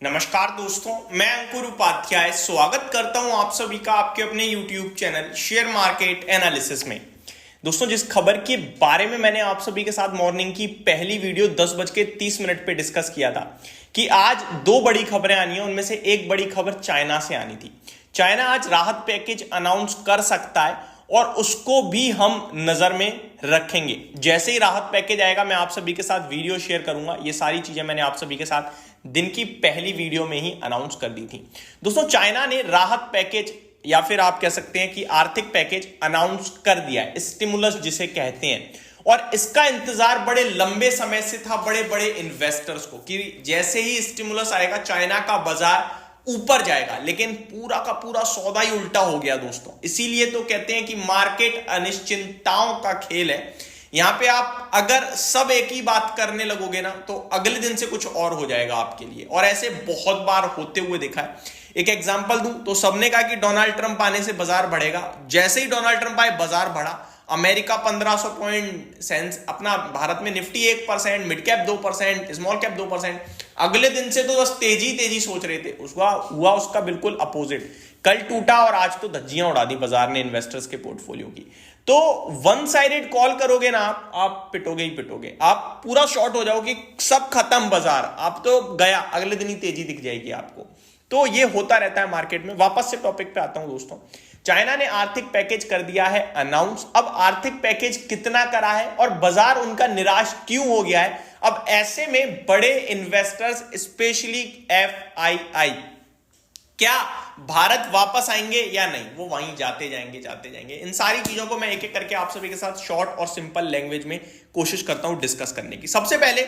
नमस्कार दोस्तों, मैं अंकुर उपाध्याय स्वागत करता हूं आप सभी का आपके अपने YouTube channel share market analysis में। दोस्तों, जिस खबर के बारे में मैंने आप सभी के साथ मॉर्निंग की पहली वीडियो 10:30 पे डिस्कस किया था कि आज दो बड़ी खबरें आनी है, उनमें से एक बड़ी खबर चाइना से आनी थी। चाइना आज राहत पैकेज अनाउंस कर सकता है और उसको भी हम नजर में रखेंगे। जैसे ही राहत पैकेज आएगा मैं आप सभी के साथ वीडियो शेयर करूंगा। ये सारी चीजें मैंने आप सभी के साथ दिन की पहली वीडियो में ही अनाउंस कर दी थी। दोस्तों, चाइना ने राहत पैकेज या फिर आप कह सकते हैं कि आर्थिक पैकेज अनाउंस कर दिया है, स्टिमुलस जिसे कहते हैं। और इसका इंतजार बड़े लंबे समय से था बड़े बड़े इन्वेस्टर्स को कि जैसे ही स्टिमुलस आएगा चाइना का बाजार ऊपर जाएगा। लेकिन पूरा का पूरा सौदा ही उल्टा हो गया दोस्तों। इसीलिए तो कहते हैं कि मार्केट अनिश्चितताओं का खेल है। यहां पे आप अगर सब एक ही बात करने लगोगे ना तो अगले दिन से कुछ और हो जाएगा आपके लिए, और ऐसे बहुत बार होते हुए देखा है। एक एग्जांपल दूं तो सबने कहा कि डोनाल्ड ट्रंप आने से बाजार बढ़ेगा। जैसे ही डोनाल्ड ट्रंप आए बाजार बढ़ा। अमेरिका 1500 पॉइंट सेंस, अपना भारत में Nifty 1%, mid cap 2%, small cap 2%। अगले दिन से तो बस तेजी तेजी सोच रहे थे, उसका बिल्कुल अपोजिट। कल टूटा और आज तो धज्जियां उड़ा दी बाजार ने इन्वेस्टर्स के पोर्टफोलियो की। तो वन साइडेड कॉल करोगे ना आप पिटोगे ही पिटोगे। आप पूरा शॉर्ट हो जाओगे, सब खत्म बाजार, आप तो गया, अगले दिन ही तेजी दिख जाएगी आपको। तो ये होता रहता है मार्केट में। वापस से टॉपिक पे आता हूं दोस्तों। चाइना ने आर्थिक पैकेज कर दिया है अनाउंस। अब आर्थिक पैकेज कितना करा है और बाजार उनका निराश क्यों हो गया है। अब ऐसे में बड़े इन्वेस्टर्स स्पेशली एफआईआई क्या भारत वापस आएंगे या नहीं, वो वहीं जाते जाएंगे। इन सारी चीजों को मैं एक एक करके आप सभी के साथ शॉर्ट और सिंपल लैंग्वेज में कोशिश करता हूं डिस्कस करने की। सबसे पहले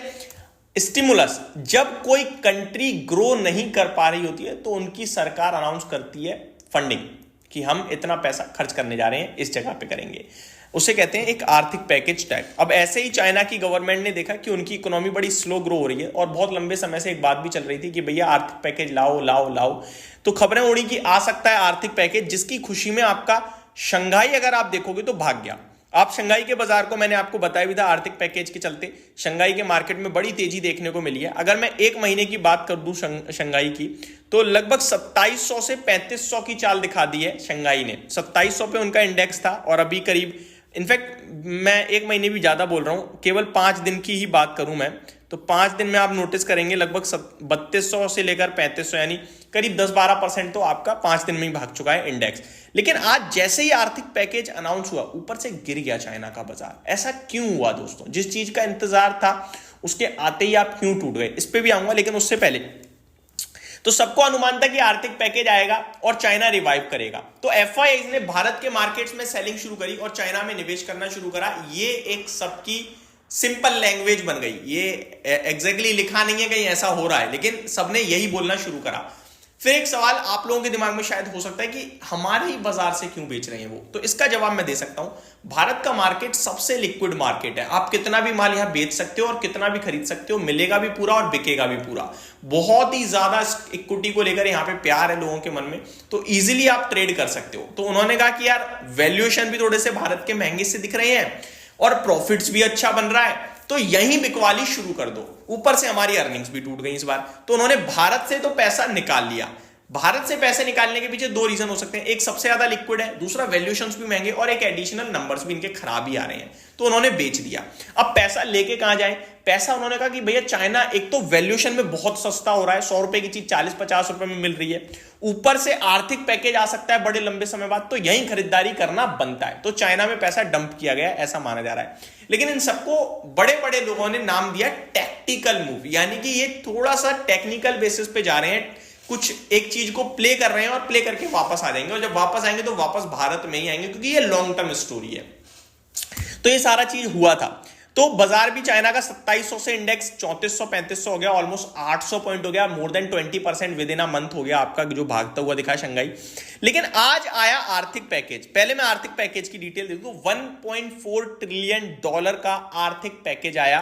स्टिमुलस। जब कोई कंट्री ग्रो नहीं कर पा रही होती है तो उनकी सरकार अनाउंस करती है फंडिंग कि हम इतना पैसा खर्च करने जा रहे हैं, इस जगह पे करेंगे। उसे कहते हैं एक आर्थिक पैकेज टाइप। अब ऐसे ही चाइना की गवर्नमेंट ने देखा कि उनकी इकोनॉमी बड़ी स्लो ग्रो हो रही है और बहुत लंबे समय से एक बात भी चल रही थी कि भैया आर्थिक पैकेज लाओ। तो खबरें उड़ी कि आ सकता है आर्थिक पैकेज, जिसकी खुशी में आपका शंघाई अगर आप देखोगे तो भाग गया। आप शंघाई के बाजार को मैंने आपको बताया भी था, आर्थिक पैकेज के चलते शंघाई के मार्केट में बड़ी तेजी देखने को मिली है। अगर मैं एक महीने की बात कर दूं शंघाई की, तो लगभग 2700 से 3500 की चाल दिखा दी है शंघाई ने। 2700 पे उनका इंडेक्स था और अभी करीब, इनफैक्ट मैं एक महीने भी ज्यादा बोल रहा हूं, केवल 5 दिन की ही बात करूं मैं तो 5 दिन में आप नोटिस करेंगे लगभग 3200 से लेकर 3500, यानी करीब 10-12% तो आपका 5 दिन में ही भाग चुका है इंडेक्स। लेकिन आज जैसे ही आर्थिक पैकेज अनाउंस हुआ, ऊपर से गिर गया चाइना का बाजार। ऐसा क्यों हुआ दोस्तों? जिस चीज का इंतजार था उसके आते ही आप क्यों टूट गए, इस पे भी आऊंगा। लेकिन उससे पहले तो सबको अनुमान था कि आर्थिक पैकेज आएगा और चाइना रिवाइव करेगा। तो एफआईआई ने भारत के मार्केट्स में सेलिंग शुरू करी और चाइना में निवेश करना शुरू करा। ये एक सबकी सिंपल लैंग्वेज बन गई। ये एग्जैक्टली लिखा नहीं है कहीं ऐसा हो रहा है, लेकिन सबने यही बोलना शुरू करा। फिर एक सवाल आप लोगों के दिमाग में शायद हो सकता है कि हमारे ही बाजार से क्यों बेच रहे हैं वो। तो इसका जवाब मैं दे सकता हूं। भारत का मार्केट सबसे लिक्विड मार्केट है। आप कितना भी माल यहां बेच सकते हो और कितना भी खरीद सकते हो, मिलेगा भी पूरा और बिकेगा भी पूरा। बहुत ही ज्यादा इक्विटी को लेकर यहां पे प्यार है लोगों के मन में, तो इजीली आप ट्रेड कर सकते हो। तो उन्होंने कहा कि यार वैल्यूएशन भी थोड़े से भारत के महंगे से दिख रहे हैं और प्रॉफिट्स भी अच्छा बन रहा है, तो यहीं बिकवाली शुरू कर दो। ऊपर से हमारी अर्निंग्स भी टूट गई इस बार। तो उन्होंने भारत से तो पैसा निकाल लिया। भारत से पैसे निकालने के पीछे दो रीजन हो सकते हैं। एक, सबसे ज्यादा लिक्विड है, दूसरा वैल्यूएशंस भी महंगे, और एक एडिशनल नंबर्स भी इनके खराब ही आ रहे हैं। तो उन्होंने बेच दिया। अब पैसा लेके कहां जाए? पैसा उन्होंने कहा कि भैया चाइना एक तो वैल्यूएशन में बहुत सस्ता हो रहा है, 100 रुपए की चीज 40-50 रुपए में मिल रही है, ऊपर से आर्थिक पैकेज आ सकता है बड़े लंबे समय बाद, तो यही खरीदारी करना बनता है। तो चाइना में पैसा डंप किया गया ऐसा माना जा रहा है। लेकिन इन सबको बड़े बड़े लोगों ने नाम दिया टैक्टिकल मूव, यानी कि ये थोड़ा सा टेक्निकल बेसिस पे जा रहे हैं, कुछ एक चीज को प्ले कर रहे हैं और प्ले करके वापस आ जाएंगे। और जब वापस आएंगे तो वापस भारत में ही आएंगे, क्योंकि ये लॉन्ग टर्म स्टोरी है। तो ये सारा चीज हुआ था। तो बाजार भी चाइना का 2700 से इंडेक्स 3400-3500 हो गया, ऑलमोस्ट 800 पॉइंट हो गया, more than 20% with in a month हो गया आपका, जो भागता हुआ दिखा शंघाई। लेकिन आज आया आर्थिक पैकेज। पहले मैं आर्थिक पैकेज की डिटेल दे दूं। $1.4 ट्रिलियन का आर्थिक पैकेज आया,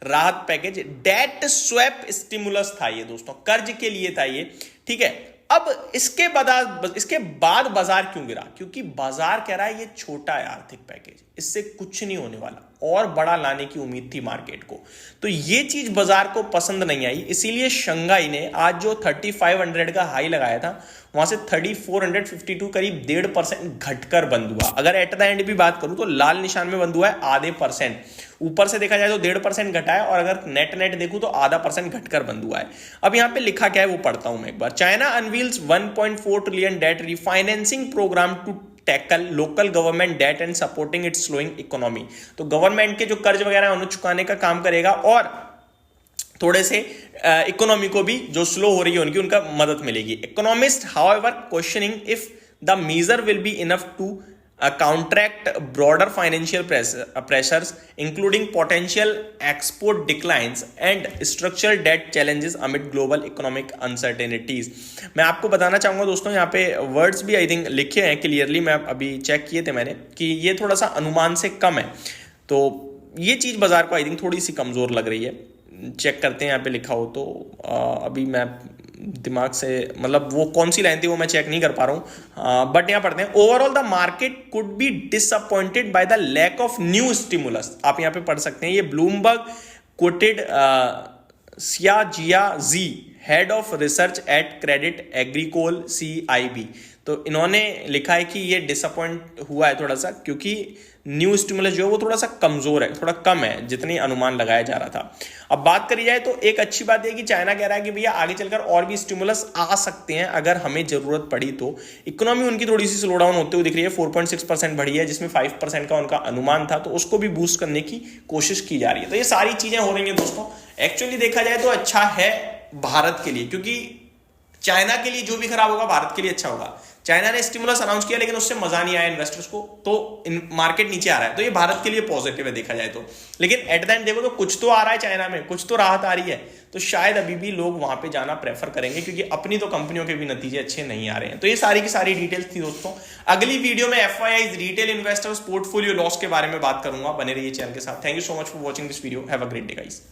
राहत पैकेज। डेट स्वैप स्टिमुलस था ये दोस्तों, कर्ज के लिए था ये, ठीक है। अब इसके बाद बाजार क्यों गिरा? क्योंकि बाजार कह रहा है ये छोटा है आर्थिक पैकेज, इससे कुछ नहीं होने वाला। और बड़ा लाने की उम्मीद थी मार्केट को। तो ये चीज बाजार को पसंद नहीं आई, इसीलिए शंघाई ने आज जो 3500 का हाई लगाया था वहां से 3452 करीब 1.5% घटकर बंद हुआ। अगर एट द एंड भी बात करूं तो लाल निशान में बंद हुआ है आधे %। ऊपर से देखा जाए तो 1.5% घटा है, और अगर नेट देखूं तो आधा % घटकर बंद हुआ है। अब यहां पे लिखा क्या है वो पढ़ता हूं मैं एक बार। China unveils 1.4 trillion debt refinancing program to tackle local government debt and supporting its slowing economy. तो गवर्नमेंट के जो कर्ज वगैरह उन्हें चुकाने का काम करेगा और थोड़े से इकोनॉमी को भी जो स्लो हो रही है उनका मदद मिलेगी। Economist however questioning if the measure will be enough to counteract broader financial pressures including potential export declines and structural debt challenges amid global economic uncertainties। मैं आपको बताना चाहूंगा दोस्तों, यहाँ पे वर्ड्स भी आई थिंक लिखे हैं क्लियरली, मैं अभी चेक किए थे मैंने कि ये थोड़ा सा अनुमान से कम है, तो ये चीज बाजार को आई थिंक थोड़ी सी कमजोर लग रही है। चेक करते हैं यहाँ पे लिखा हो तो अभी मैं दिमाग से मतलब वो कौन सी लाइन थी वो मैं चेक नहीं कर पा रहा हूं, बट यहां पढ़ते हैं। Overall the market could be disappointed by the lack of new stimulus. आप यहां पे पढ़ सकते हैं, ये ब्लूमबर्ग कोटेड सिया जिया जी, head of research at Credit Agricole CIB। तो इन्होंने लिखा है कि ये डिसअपॉइंट हुआ है थोड़ा सा, क्योंकि न्यू स्टिमुलस जो है वो थोड़ा सा कमजोर है, थोड़ा कम है जितनी अनुमान लगाया जा रहा था। अब बात करी जाए तो एक अच्छी बात है कि चाइना कह रहा है कि भैया आगे चलकर और भी स्टिमुलस आ सकते हैं अगर हमें जरूरत पड़ी तो। इकोनॉमी उनकी थोड़ी सी स्लो डाउन होते हुए दिख रही है, 4.6% बढ़ी है, जिसमें 5% का उनका अनुमान था, तो उसको भी बूस्ट करने की कोशिश की जा रही है। तो ये सारी चीजें हो रही है दोस्तों। एक्चुअली देखा जाए तो अच्छा है भारत के लिए, क्योंकि चाइना के लिए जो भी खराब होगा भारत के लिए अच्छा होगा। चाइना ने स्टिमुलस अनाउंस किया लेकिन उससे मजा नहीं आया इन्वेस्टर्स को, तो मार्केट नीचे आ रहा है, तो ये भारत के लिए पॉजिटिव है देखा जाए तो। लेकिन एट द एंड देखो तो कुछ तो आ रहा है चाइना में, कुछ तो राहत आ रही है, तो शायद अभी भी लोग वहां पे जाना प्रेफर करेंगे, क्योंकि अपनी तो कंपनियों के भी नतीजे अच्छे नहीं आ रहे हैं। तो ये सारी की सारी डिटेल्स थी दोस्तों। अगली वीडियो में FIIs retail investors portfolio loss के बारे में बात करूंगा, बने रहिए चैनल के साथ। Thank you so much for watching this video, have a great day guys.